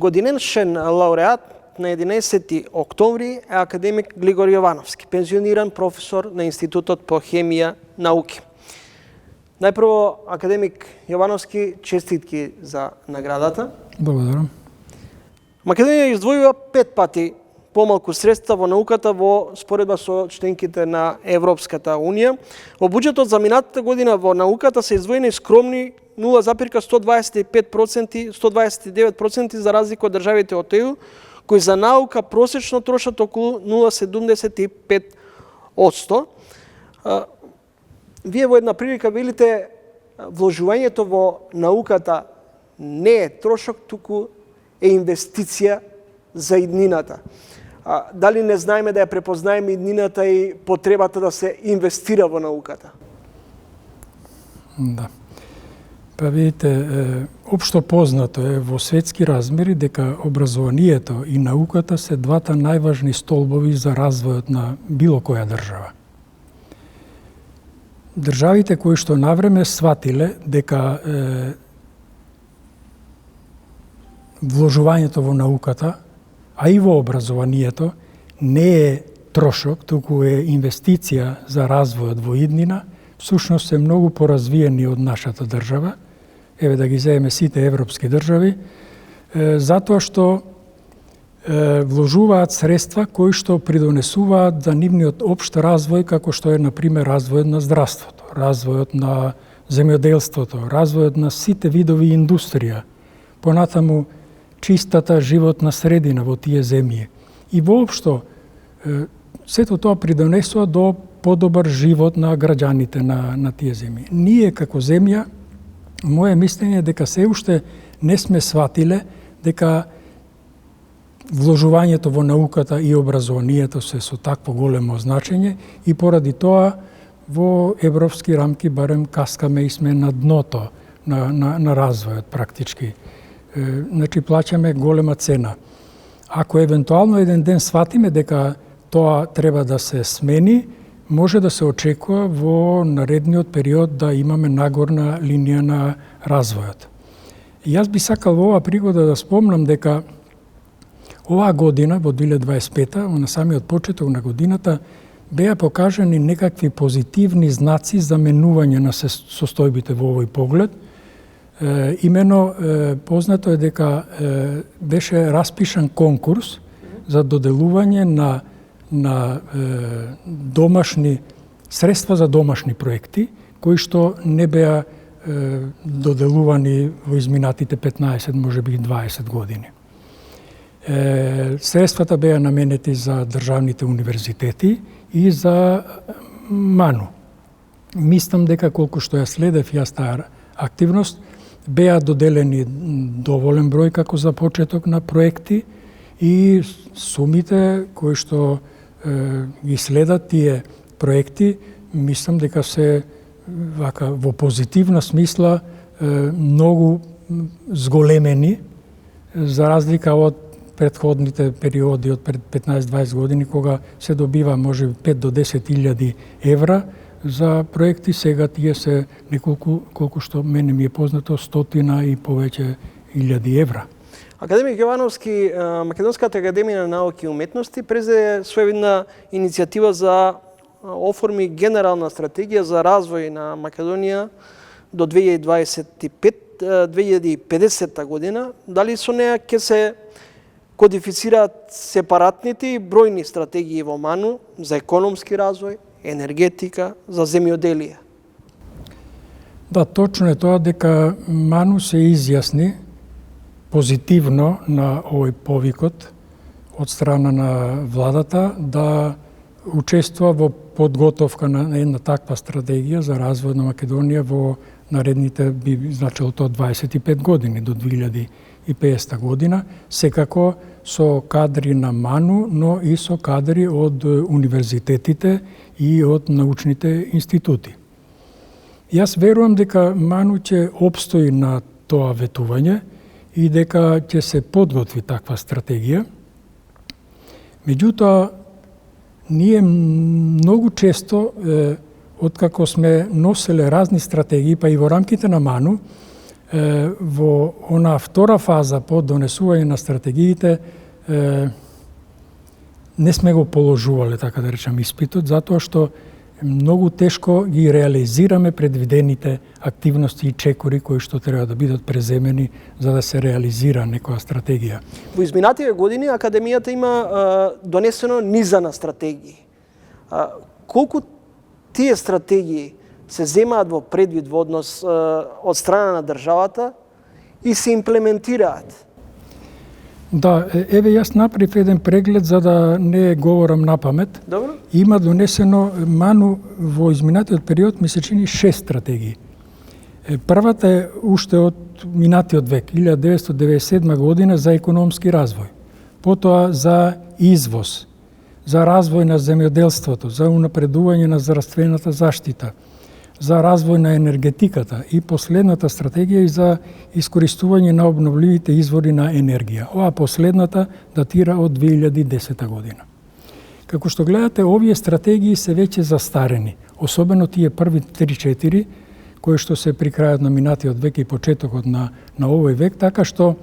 Годинешен лауреат на 11 октомври е академик Глигор Јовановски, пензиониран професор на Институтот по хемија науки. Најпрво, академик Јовановски, честитки за наградата. Благодарам. Македонија издвојува 5 пати помалку средства во науката во споредба со членките на Европската Унија. Во буџетот за минатата година во науката се издвоени скромни 0,129% за разлика од државите од ЕУ, кои за наука просечно трошат околу 0,75%. Вие во една прилика велите вложувањето во науката не е трошок, туку е инвестиција за иднината. Дали не знаеме да ја препознаеме иднината и потребата да се инвестира во науката? Да. Па видите, општо познато е во светски размери дека образованието и науката се двата најважни столбови за развојот на било која држава. Државите кои што навреме сватиле дека вложувањето во науката, а и во образованието, не е трошок, туку е инвестиција за развојот во иднина, всушност се многу поразвиени од нашата држава, еве да ги земеме сите европски држави, затоа што вложуваат средства кои што придонесуваат за нивниот општ развој, како што е, например, развојот на здравството, развојот на земјоделството, развојот на сите видови индустрија, понатаму чистата животна средина во тие земји. И воопшто, сето тоа придонесува до подобар живот на граѓаните на тие земји. Ние како земја, моје мислење е дека се уште не сме сватиле дека вложувањето во науката и образованието се со такво големо значење и поради тоа во европски рамки барем каскаме и сме на дното на развојот практички. Значи, плаќаме голема цена. Ако евентуално еден ден сватиме дека тоа треба да се смени, може да се очекува во наредниот период да имаме нагорна линија на развојот. И јас би сакал во оваа пригода да спомнам дека оваа година, во 2025, на самиот почеток на годината, беа покажани некакви позитивни знаци за менување на состојбите во овој поглед. Имено, познато е дека беше распишан конкурс за доделување на домашни средства за домашни проекти, кои што не беа доделувани во изминатите 15, можеби 20 години. Средствата беа наменети за државните универзитети и за МАНУ. Мислам дека колку што ја следев јас таа активност, беа доделени доволен број како за почеток на проекти и сумите кои што ги следат тие проекти, мислам дека се вака во позитивна смисла многу зголемени, за разлика од предходните периоди од пред 15-20 години, кога се добива може 5 до 10.000 евра за проекти, сега тие се неколку, колку што мене ми е познато, 100 и повеќе илјади евра. Академик Јовановски, Македонската академија на науки и уметности презеде своевидна иницијатива за оформи генерална стратегија за развој на Македонија до 2050 година. Дали со неа ќе се кодифицираат сепаратните и бројни стратегии во МАНУ за економски развој, енергетика, за земјоделие? Да, точно е тоа дека МАНУ се изјасни позитивно на овој повикот од страна на владата да учествува во подготовка на една таква стратегија за развој на Македонија во наредните, би значило тоа 25 години, до 2050 година, секако со кадри на МАНУ, но и со кадри од универзитетите и од научните институти. Јас верувам дека МАНУ ќе опстои на тоа ветување и дека ќе се подготви таква стратегија. Меѓутоа, ние многу често, откако сме носеле разни стратегии, па и во рамките на МАНУ, Во она втора фаза по донесување на стратегиите не сме го положувале, така да речам, испитот, затоа што многу тешко ги реализираме предвидените активности и чекори кои што треба да бидат преземени за да се реализира некоја стратегија. Во изминативе години Академијата има донесено низа на стратегии. Колку тие стратегии се земаат во предвид во однос од страна на државата и се имплементираат? Да, еве јас направив еден преглед за да не говорам напамет. Добро. Има донесено ману во изминатиот период, ми се чини 6 стратегии. Првата е уште од минатиот век, 1997 година за економски развој. Потоа за извоз, за развој на земјоделството, за унапредување на здравствената заштита, за развој на енергетиката и последната стратегија и за искористување на обновливите извори на енергија. Ова последната датира од 2010 година. Како што гледате, овие стратегии се веќе застарени, особено тие први 3-4, кои што се при крајот на минатиот век и почетокот на овој век, така што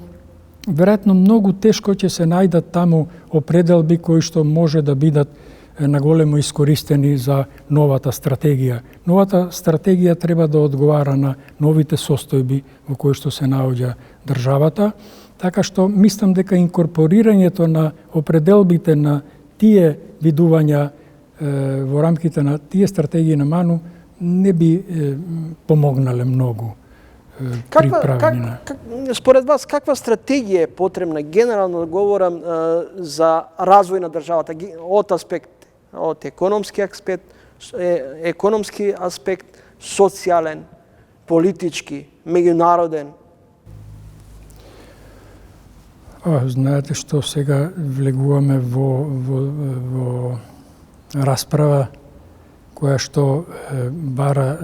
веројатно многу тешко ќе се најдат таму определби кои што може да бидат наголемо искористени за новата стратегија. Новата стратегија треба да одговара на новите состојби во кои што се наоѓа државата, така што мислам дека инкорпорирањето на определбите на тие видувања во рамките на тие стратегии на МАНУ не би помогнале многу при правење на... Според вас, каква стратегија е потребна, генерално говорам, за развој на државата, од економски аспект, социјален, политички, меѓународен? Знаете што сега влегуваме во расправа која што бара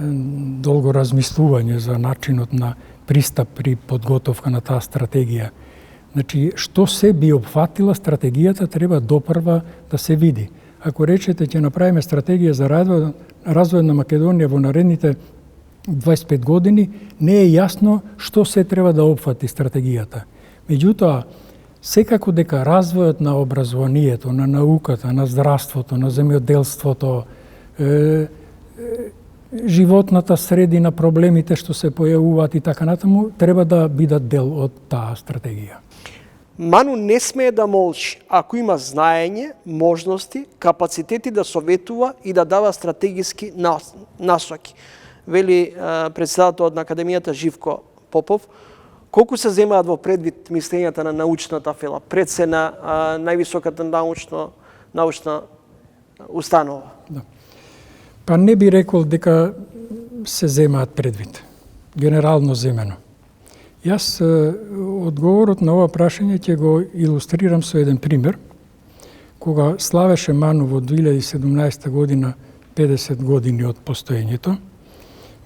долго размислување за начинот на пристап при подготовка на таа стратегија. Значи, што се би опфатила стратегијата треба допрва да се види. Ако речете ќе направиме стратегија за развој на Македонија во наредните 25 години, не е јасно што се треба да опфати стратегијата. Меѓутоа, секако дека развојот на образованието, на науката, на здравството, на земјоделството, животната средина, проблемите што се појавуваат и така натаму, треба да бидат дел од таа стратегија. МАНУ не смее да молчи ако има знаење, можности, капацитети да советува и да дава стратегиски насоки. Вели председателот на Академијата Живко Попов, колку се земаат во предвид мислењата на научната фела, пред се на највисоката научна установа? Да. Па не би рекол дека се земаат предвид, генерално земено. Јас одговорот на ова прашање ќе го илустрирам со еден пример. Кога славеше МАНУ во 2017 година 50 години од постоењето,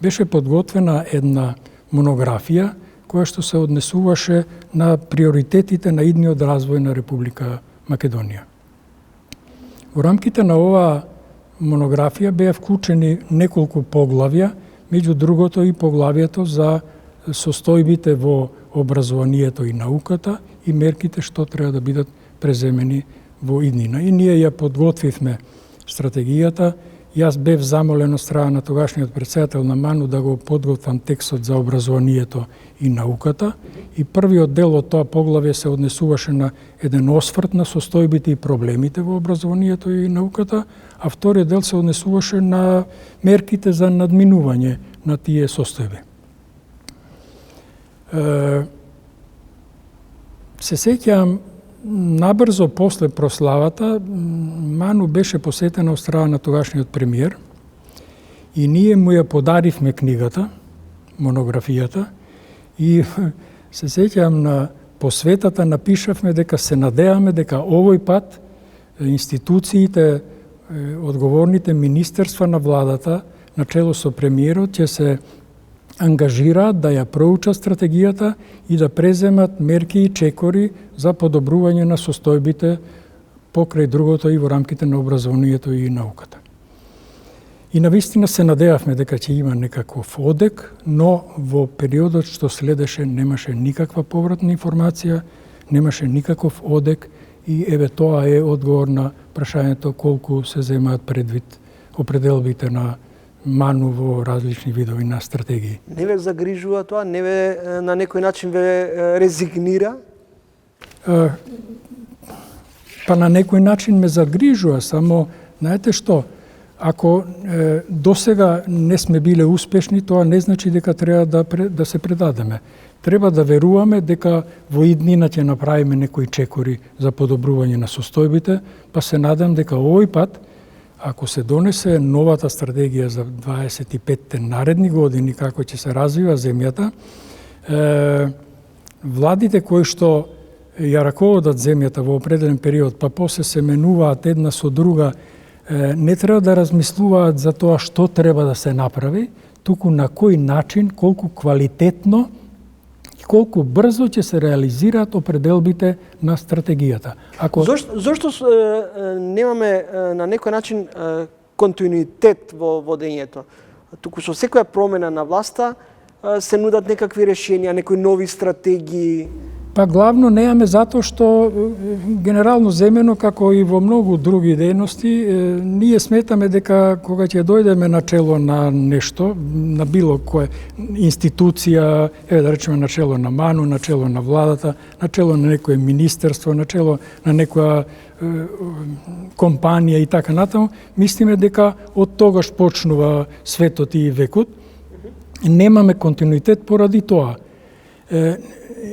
беше подготвена една монографија која што се однесуваше на приоритетите на идниот развој на Република Македонија. Во рамките на оваа монографија беа вклучени неколку поглавја, меѓу другото и поглавието за состојбите во образованието и науката и мерките што треба да бидат преземени во иднина. И ние ја подготвивме стратегијата. Јас бев замолен од страна на тогашниот председател на МАНУ да го подготвам текстот за образованието и науката. И првиот дел од тоа поглавје се однесуваше на еден осврт на состојбите и проблемите во образованието и науката, а вториот дел се однесуваше на мерките за надминување на тие состојби. Се сеќавам, набрзо после прославата, МАНУ беше посетена од страна на тогашниот премиер и ние му ја подаривме книгата, монографијата, и се сеќавам на посветата напишавме дека се надеваме дека овој пат институциите, одговорните министерства на владата, начело со премиерот, ќе се ангажираат да ја проучат стратегијата и да преземат мерки и чекори за подобрување на состојбите покрај другото и во рамките на образованието и науката. И навистина се надевавме дека ќе има некаков одек, но во периодот што следеше немаше никаква повратна информација, немаше никаков одек и еве тоа е одговор на прашањето колку се земаат предвид определбите на ману во различни видови на стратегии. Не ве загрижува тоа? Не ве на некој начин ве резигнира? Па на некој начин ме загрижува, само знаете што, ако досега не сме биле успешни, тоа не значи дека треба да се предадеме. Треба да веруваме дека во иднина ќе направиме некои чекори за подобрување на состојбите, па се надам дека овој пат, ако се донесе новата стратегија за 25 наредни години, како ќе се развива земјата, владите кои што ја раководат земјата во определен период, па после се менуваат една со друга, не треба да размислуваат за тоа што треба да се направи, туку на кој начин, колку квалитетно и колку брзо ќе се реализираат определбите на стратегијата. Зошто немаме на некој начин континуитет во водењето? Туку со секоја промена на власта се нудат некакви решенија, некои нови стратегии. Па главно неаме затоа што генерално земено, како и во многу други дејности, ние сметаме дека кога ќе дојдеме на чело на нешто, на било која институција, да речеме на чело на ману, на чело на владата, на чело на некое министерство, на чело на некоја компанија и така натаму, мислиме дека од тогаш почнува светот и векот. Немаме континуитет поради тоа.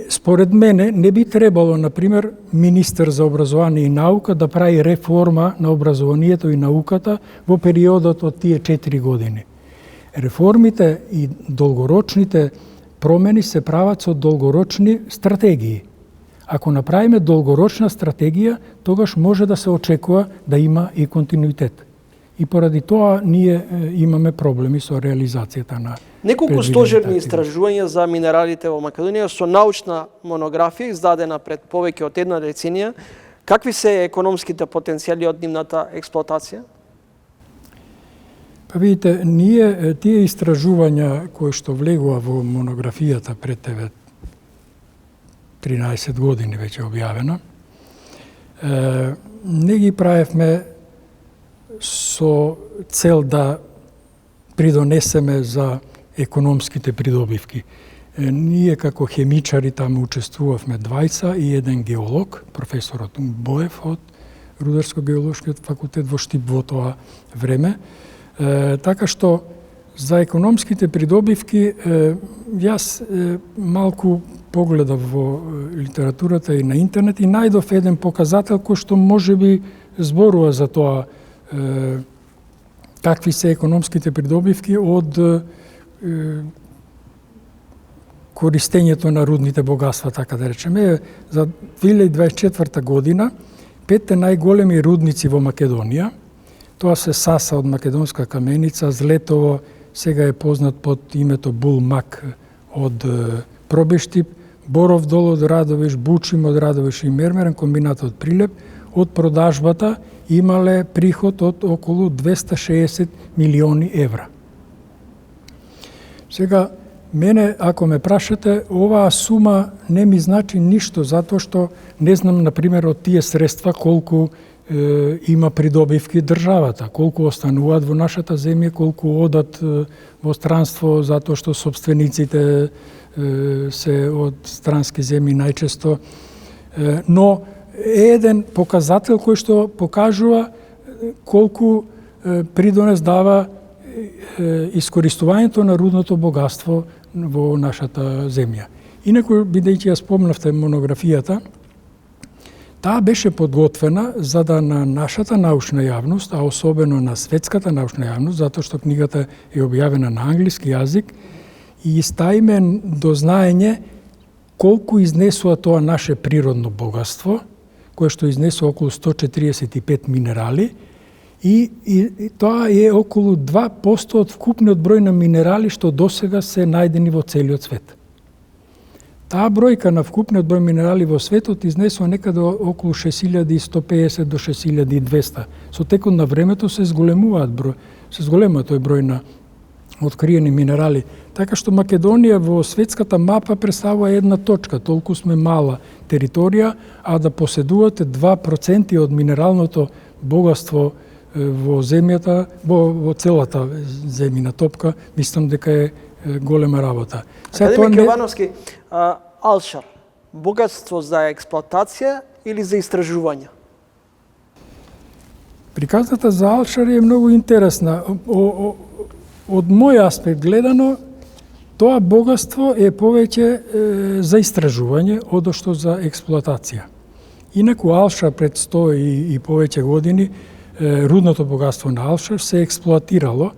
Според мене не би требало, например, министер за образование и наука да прави реформа на образованието и науката во периодот од тие 4 години. Реформите и долгорочните промени се прават со долгорочни стратегии. Ако направиме долгорочна стратегија, тогаш може да се очекува да има и континуитет. И поради тоа ние имаме проблеми со реализацијата на неколку стожерни истражувања за минералите во Македонија со научна монографија издадена пред повеќе од една деценија. Какви се економските потенцијали од нивната експлоатација? Па видите, ние тие истражувања кои што влегува во монографијата пред 13 години веќе објавена, не ги правевме со цел да придонесеме за економските придобивки. Ние како хемичари таму учествувавме двајца и еден геолог, професорот Боев од Рударско-геолошкиот факултет во Штип во тоа време. Така што за економските придобивки јас малку погледав во литературата и на интернет и најдов еден показател кој што можеби зборува за тоа какви се економските придобивки од користењето на рудните богатства, така да речеме. За 2024 година 5 најголеми рудници во Македонија, тоа се Саса од Македонска каменица, Злетово сега е познат под името Булмак од Пробештип, Боров дол од Радовиш, Бучим од Радовиш и Мермерен комбинат од Прилеп, од продажбата имале приход од околу 260 милиони евра. Сега, мене, ако ме прашате, оваа сума не ми значи ништо, затоа што не знам, например, од тие средства колку има придобивки државата, колку остануваат во нашата земја, колку одат во странство, затоа што собствениците се од странски земји најчесто. Но е еден показател кој што покажува колку придонес дава искористувањето на рудното богатство во нашата земја. Инаку, бидејќи ја спомнавте монографијата, таа беше подготвена за да на нашата научна јавност, а особено на светската научна јавност, затоа што книгата е објавена на англиски јазик, и ставиме до знаење колку изнесува тоа наше природно богатство, кое што изнесува околу 145 минерали, и тоа е околу 2% од вкупниот број на минерали што досега се најдени во целиот свет. Таа бројка на вкупниот број минерали во светот изнесува некаде околу 6150 до 6200. Со текот на времето се зголемуваат се зголема тој број на откриени минерали. Така што Македонија во светската мапа представува една точка, толку сме мала територија, а да поседувате 2% од минералното богатство во земјата, во целата земјина топка, мислам дека е голема работа. Академик Јовановски, Алшар, богатство за експлоатација или за истражување? Приказната за Алшар е многу интересна. Од мој аспект гледано, тоа богатство е повеќе за истражување, одошто за експлоатација. Инаку Алшар пред 100 и повеќе години, рудното богатство на Алшар се експлоатирало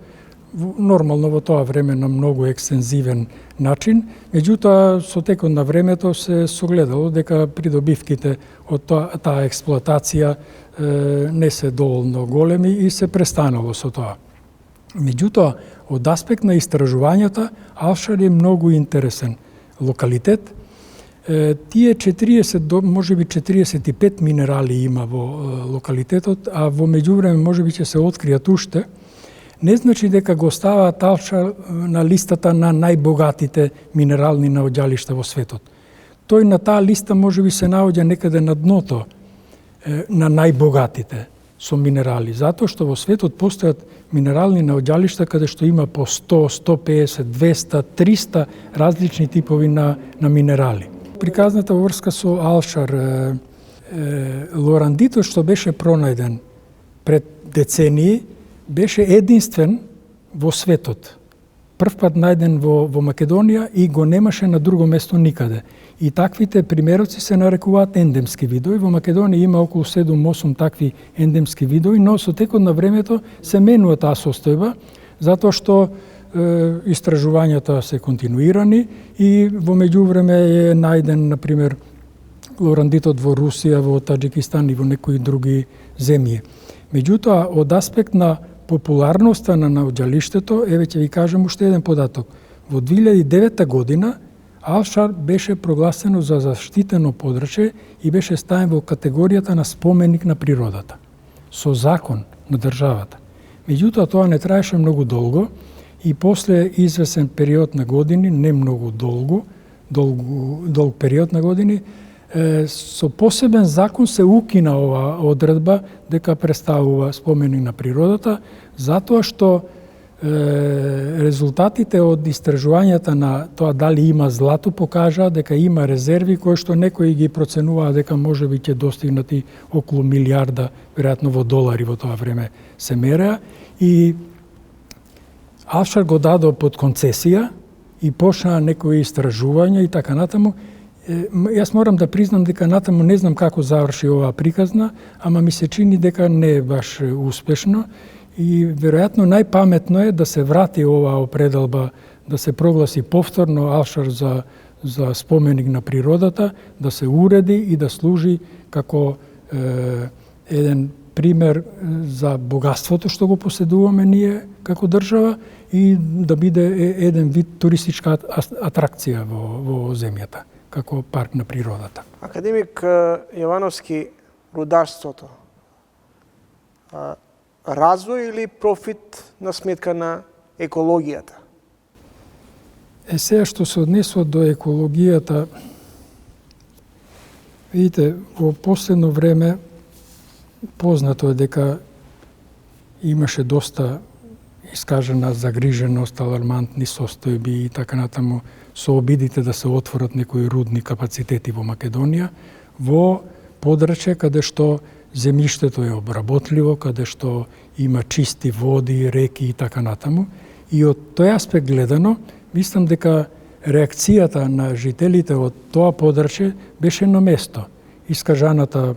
нормално во тоа време на многу екстензивен начин, меѓутоа со текот на времето се согледало дека придобивките од таа експлоатација не се доволно големи и се престанало со тоа. Меѓутоа, од аспект на истражувањата, Алшар е многу интересен локалитет. Тие 40, можеби 45 минерали има во локалитетот, а во меѓувреме можеби ќе се откријат уште. Не значи дека го ставаат Алшар на листата на најбогатите минерални наоѓалишта во светот. Тој на таа листа можеби се наоѓа некаде на дното на најбогатите со минерали, затоа што во светот постојат минерални наоѓалишта каде што има по 100, 150, 200, 300 различни типови на минерали. Приказната врска со Алшар, лорандитот што беше пронајден пред децении, беше единствен во светот. Прв пат најден во Македонија и го немаше на друго место никаде. И таквите примероци се нарекуваат ендемски видови. Во Македонија има околу 7-8 такви ендемски видови, но со текот на времето се менува таа состојба, затоа што истражувањата се континуирани и во меѓувреме е најден, например, лорандитот во Русија, во Таџикистан и во некои други земји. Меѓутоа, од аспект на популарноста на наоѓалиштето, еве ќе ви кажам уште еден податок. Во 2009 година Алшар беше прогласено за заштитено подрачје и беше ставен во категоријата на споменик на природата, со закон на државата. Меѓутоа, тоа не траеше многу долго и после извесен период на години, не многу долг период на години, со посебен закон се укина оваа одредба дека представува споменик на природата, затоа што резултатите од истражувањата на тоа дали има злато покажаа дека има резерви кои што некои ги проценуваа дека можеби ќе достигнат и околу милиарда, веројатно во долари во тоа време се мереа, и Алшар го дадо под концесија и почнаа некои истражувања и така натаму. Јас морам да признам дека натаму не знам како заврши оваа приказна, ама ми се чини дека не е баш успешно и веројатно најпаметно е да се врати оваа определба, да се прогласи повторно Алшар за споменик на природата, да се уреди и да служи како еден пример за богатството што го поседуваме ние како држава и да биде еден вид туристичка атракција во земјата, како парк на природата. Академик Јовановски, рударството, развој или профит на сметка на екологијата? Сега што се однесува до екологијата, видите, во последно време познато е дека имаше доста искажена загриженост, алармантни состојби и така натаму со обидите да се отворат некои рудни капацитети во Македонија, во подрачје каде што земјиштето е обработливо, каде што има чисти води, реки и така натаму. И од тој аспект гледано, мислам дека реакцијата на жителите од тоа подрачје беше на место. Искажаната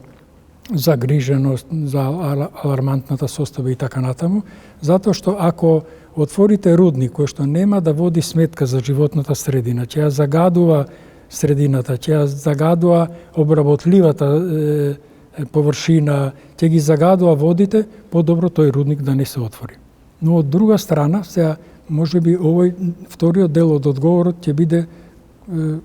загриженост за алармантната состојба и така натаму, затоа што ако отворите рудник кој што нема да води сметка за животната средина, ќе ја загадува средината, ќе ја загадува обработливата површина, ќе ги загадува водите, подобро тој рудник да не се отвори. Но од друга страна, сега можеби овој вториот дел од одговорот ќе биде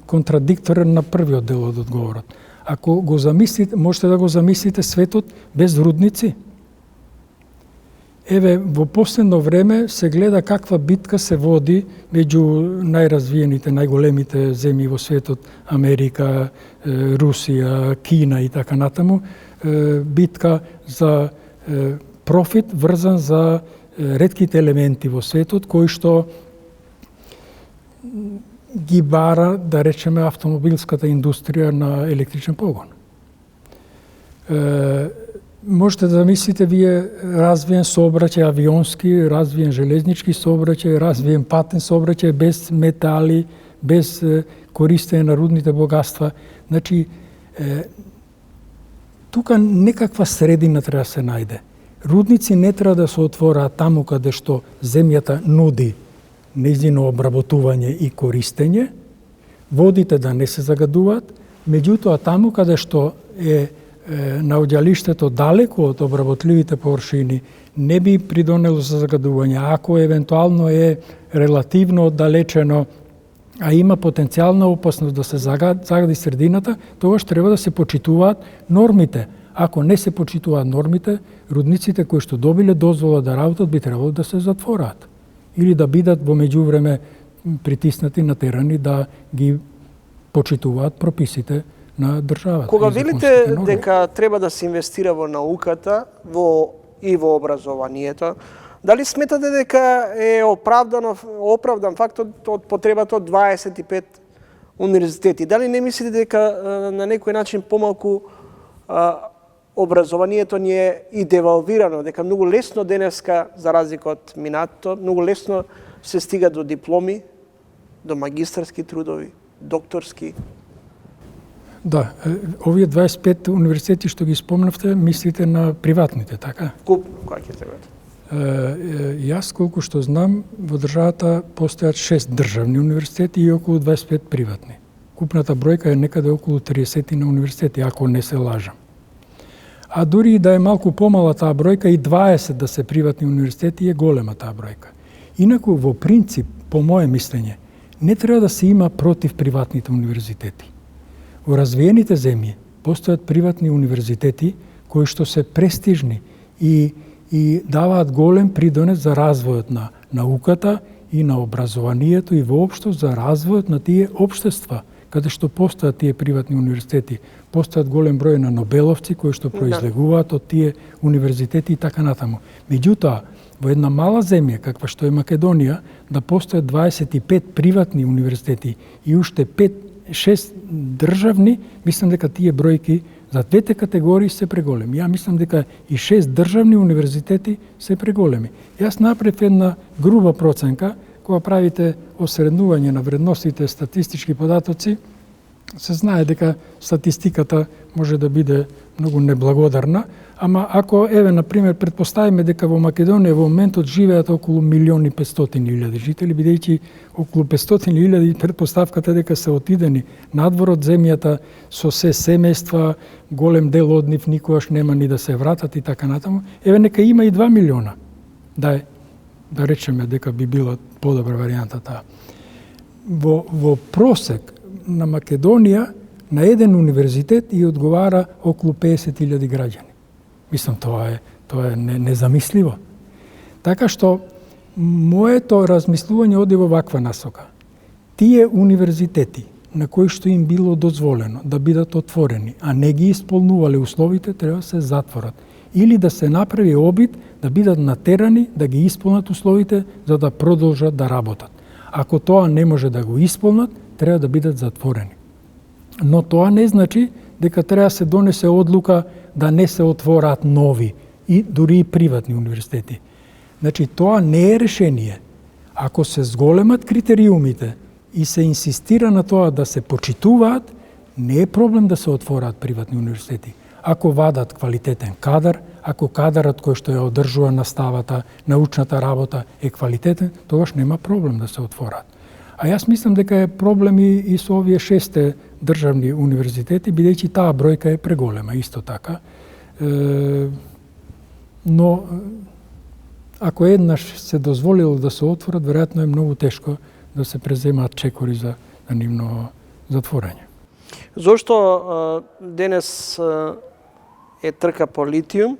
контрадикторен на првиот дел од одговорот. Ако го замислите, можете да го замислите светот без рудници. Еве, во последно време се гледа каква битка се води меѓу најразвиените, најголемите земји во светот, Америка, Русија, Кина и така натаму, битка за профит врзан за ретките елементи во светот, кои што ги бара, да речеме, автомобилската индустрија на електричен погон. Можете да замислите вие развиен сообраќај авионски, развиен железнички сообраќај, развиен патен сообраќај без метали, без користење на рудните богатства. Значи, тука некаква средина треба да се најде. Рудници не треба да се отвораат таму каде што земјата нуди нејзино обработување и користење, водите да не се загадуваат, меѓутоа таму каде што е наоѓалиштето далеку од обработливите површини не би придонело за загадување. Ако евентуално е релативно оддалечено, а има потенцијална опасност да се загади средината, тогаш треба да се почитуваат нормите. Ако не се почитуваат нормите, рудниците кои што добиле дозвола да работат би требало да се затвораат или да бидат во меѓувреме притиснати, натерани да ги почитуваат прописите на државата. Кога велите дека треба да се инвестира во науката и во образованието, дали сметате дека е оправдан фактот од потребата од 25 универзитети? Дали не мислите дека на некој начин помалку образованието ни е и девалвирано, дека многу лесно денеска, за разлика од минатото, многу лесно се стига до дипломи, до магистарски трудови, докторски? Да, овие 25 универзитети што ги спомнавте, мислите на приватните, така? Купно, која ќе требате? Јас, колку што знам, во државата постојат 6 државни универзитети и околу 25 приватни. Купната бројка е некаде околу 30 на универзитети, ако не се лажам. А дури и да е малку помала таа бројка, и 20 да се приватни универзитети е голема таа бројка. Инаку, во принцип, по моje мислење, не треба да се има против приватните универзитети. Во развиените земји постојат приватни универзитети кои што се престижни и даваат голем придонес за развојот на науката и на образованието и воопшто за развојот на тие општества каде што постојат тие приватни универзитети. Постојат голем број на нобеловци кои што произлегуваат од тие универзитети и така натаму. Меѓутоа, во една мала земја, каква што е Македонија, да постојат 25 приватни универзитети и уште 5-6 државни, мислам дека тие бројки за двете категории се преголеми. Ја мислам дека и 6 државни универзитети се преголеми. Јас направив една груба проценка, кога правите осреднување на вредностите статистички податоци, се знае дека статистиката може да биде многу неблагодарна, ама ако, еве, например, предпоставиме дека во Македонија во моментот живеат околу 1.500.000 жители, бидејќи околу 500.000 предпоставката дека се отидени надвор од земјата со се семејства, голем дел од нив никогаш нема ни да се вратат и така натаму, еве нека има и 2 милиона. Да речеме дека би била подобра варијанта таа. Во просек на Македонија на еден универзитет и одговара околу 50.000 граѓани. Мислам, тоа е незамисливо. Така што, моето размислување оди во ваква насока. Тие универзитети, на кои што им било дозволено да бидат отворени, а не ги исполнувале условите, треба да се затворат. Или да се направи обид да бидат натерани да ги исполнат условите за да продолжат да работат. Ако тоа не може да го исполнат, треба да бидат затворени. Но тоа не значи дека треба да се донесе одлука да не се отвораат нови и дури и приватни универзитети. Значи, тоа не е решение. Ако се зголемат критериумите и се инсистира на тоа да се почитуваат, не е проблем да се отвораат приватни универзитети. Ако вадат квалитетен кадар, ако кадарот кој што ја одржува наставата, научната работа е квалитетен, тогаш нема проблем да се отвораат. А јас мислам дека е проблем и со овие 6 државни универзитети, бидејќи таа бројка е преголема, исто така. Но, ако еднаш се дозволило да се отворат, веројатно е многу тешко да се преземаат чекори за нивно затворање. Зошто денес е трка по литиум,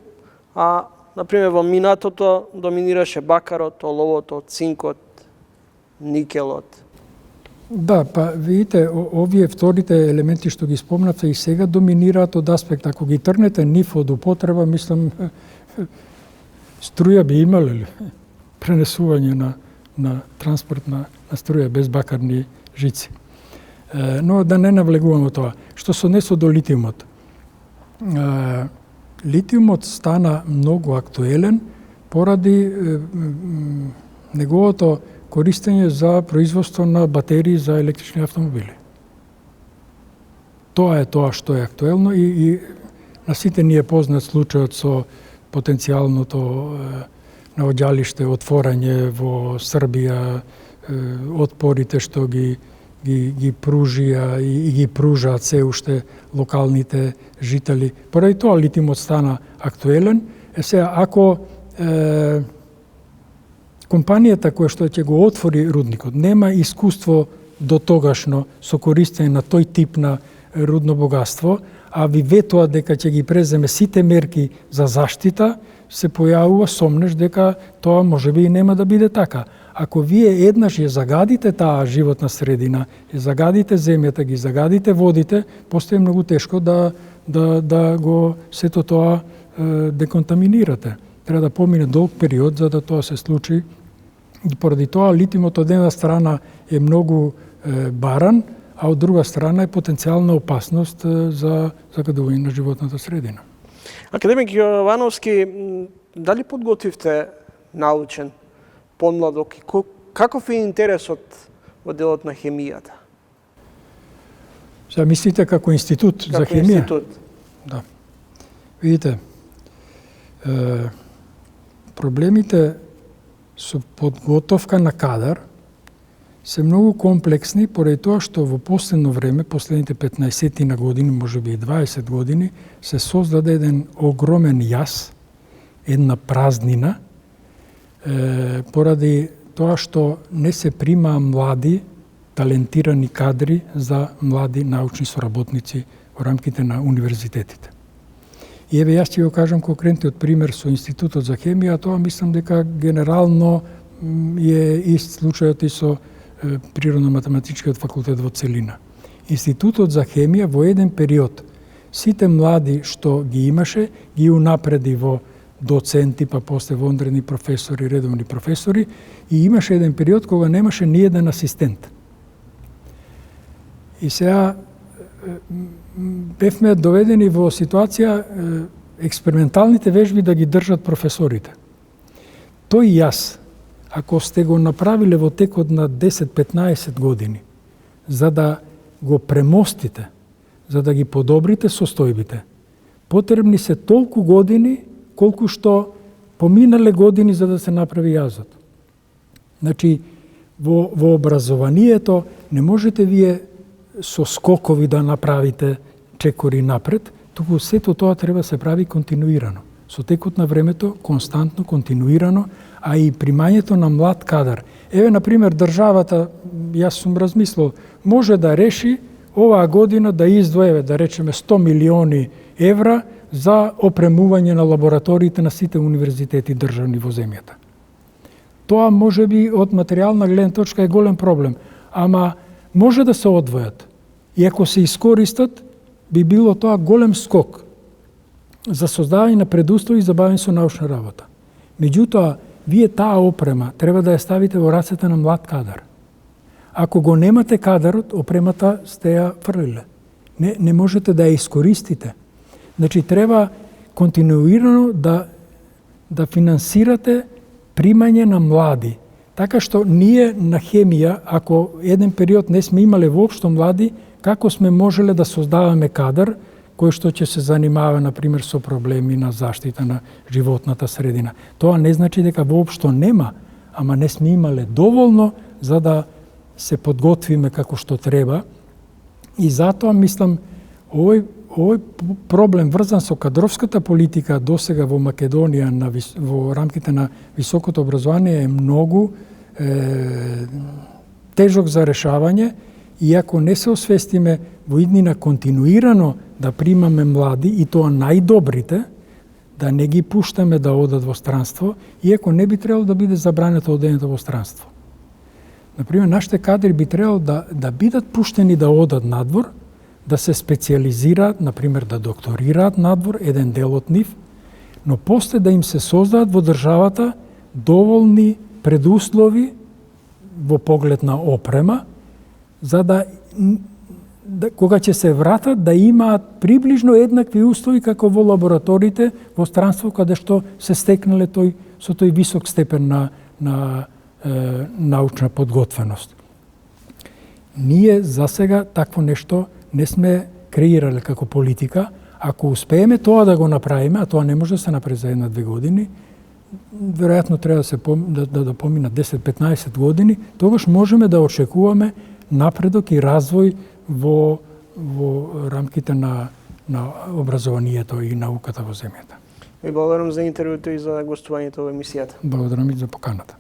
а например, во минатото доминираше бакарот, оловото, цинкот, никелот. Да, па видите, овие вторите елементи што ги спомнавте и сега доминираат од аспект. Ако ги трнете нив од употреба, мислам, струја би имале ли? Пренесување на транспорт на струја без бакарни жици. Но да не навлегуваме тоа. Што се однесува до литиумот. Литиумот стана многу актуелен поради неговото користење за производство на батерии за електрични автомобили. Тоа е тоа што е актуелно и на сите ни е познат случајот со потенцијалното наоѓалиште отворање во Србија, отпорите што ги пружија и ги пружаат се уште локалните жители. Поради тоа литиумот стана актуелен. Сега, ако компанијата која што ќе го отвори рудникот нема искуство до тогашно со користење на тој тип на рудно богатство, а ви ветува дека ќе ги преземе сите мерки за заштита, се појавува сомнеш дека тоа можеби и нема да биде така. Ако вие еднаш ја загадите таа животна средина, ја загадите земјата, ги загадите водите, постае многу тешко да го сето тоа деконтаминирате. Треба да помине долг период за да тоа се случи. И поради тоа литиумот од една страна е многу баран, а од друга страна е потенцијална опасност за загадување на животната средина. Академик Јовановски, дали подготвивте научен подмладок и каков е интересот во делот на хемијата? Сега мислите како институт за хемија? Како институт. Да. Видите, проблемите со подготовка на кадар се многу комплексни поради тоа што во последно време, последните 15 на години, можеби и 20 години, се создаде еден огромен јас, една празнина, поради тоа што не се примаа млади, талентирани кадри за млади научни соработници во рамките на универзитетите. И еве јас ќе го кажам конкретниот пример со Институтот за хемија, а тоа мислам дека генерално е ист случајот и со Природно-математичкиот факултет во целина. Институтот за хемија во еден период сите млади што ги имаше, ги унапреди во доценти, па после вонредни професори, редовни професори, и имаше еден период кога немаше ни еден асистент. И сега бевме доведени во ситуација експерименталните вежби да ги држат професорите. Тој јас, ако сте го направиле во текот на 10-15 години, за да го премостите, за да ги подобрите состојбите, потребни се толку години колку што поминале години за да се направи јазот. Значи, во образованието не можете вие со скокови да направите чекори напред, туку сето тоа треба се прави континуирано. Со текот на времето, константно, континуирано, а и примањето на млад кадар. Еве, например, државата, јас сум размислил, може да реши оваа година да издвои, да речеме, 100 милиони евра за опремување на лабораториите на сите универзитети државни во земјата. Тоа може би од материјална гледна точка е голем проблем, ама може да се одвојат. И ако се искористат, би било тоа голем скок за создавање на предуслови за бавење со научна работа. Меѓутоа, вие таа опрема треба да ја ставите во рацете на млад кадар. Ако го немате кадарот, опремата сте ја фрлиле. Не можете да ја искористите. Значи, треба континуирано да финансирате примање на млади. Така што ние на хемија, ако еден период не сме имале воопшто млади, како сме можеле да создаваме кадар кој што ќе се занимава, например, со проблеми на заштита на животната средина. Тоа не значи дека воопшто нема, ама не сме имале доволно за да се подготвиме како што треба. И затоа, мислам, овој проблем врзан со кадровската политика досега во Македонија во рамките на високото образование е многу тежок за решавање, и ако не се освестиме во иднина континуирано да примаме млади, и тоа најдобрите, да не ги пуштаме да одат во странство, иако не би требало да биде забрането одењето во странство. Например, нашите кадри би требало да бидат пуштени да одат надвор, да се специализираат, например, да докторираат надвор, еден дел од нив, но после да им се создадат во државата доволни предуслови во поглед на опрема, за да кога ќе се вратат да имаат приближно еднакви услови како во лабораториите во странство, каде што се стекнале со тој висок степен на научна подготвеност. Ние за сега такво нешто не сме креирале како политика. Ако успееме тоа да го направиме, а тоа не може да се направи за 1-2 години, веројатно треба да поминат 10-15 години, тогаш можеме да очекуваме напредок и развој во рамките на образованието и науката во земјата. Ви благодарам за интервјуто и за гостувањето во емисијата. Благодарам и за поканата.